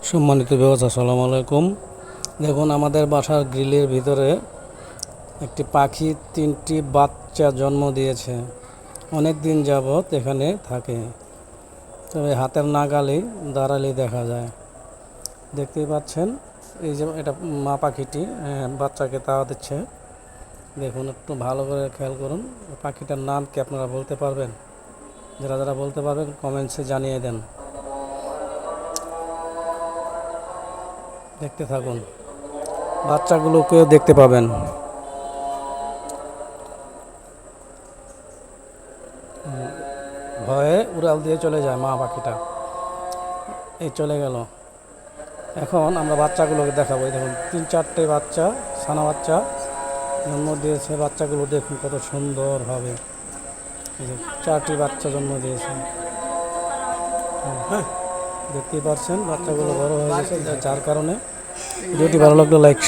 সম্মানিত ভিউয়ার্স, আসসালামু আলাইকুম। দেখুন, আমাদের বাসার গ্রিলের ভিতরে একটি পাখি 3টি বাচ্চা জন্ম দিয়েছে। অনেক দিন যাবৎ এখানে থাকে, তবে হাতের নাগালে দাঁড়ালে দেখা যায়। দেখতেই পাচ্ছেন, এই যে এটা মা পাখিটি বাচ্চাকে তাওয়া দিচ্ছে। দেখুন, একটু ভালো করে খেয়াল করুন। পাখিটার নাম কি আপনারা বলতে পারবেন? যারা যারা বলতে পারবেন কমেন্টসে জানিয়ে দেন। দেখতে থাকুন, বাচ্চাগুলোকেও দেখতে পাবেন। ভয়ে উড়াল দিয়ে চলে যায় মা পাখিটা। এই চলে গেল। এখন আমরা বাচ্চাগুলোকে দেখাবো। এই দেখুন, 3-4টে বাচ্চা, ছানা বাচ্চা জন্ম দিয়েছে। বাচ্চাগুলো দেখুন কত সুন্দর হবে। এই যে 4টি বাচ্চা জন্ম দিয়েছে। হ্যাঁ, দেখতেই পাচ্ছেন বাচ্চাগুলো বড় হয়ে গেছে, যার কারণে ভিডিওটি ভালো লাগলে লাইক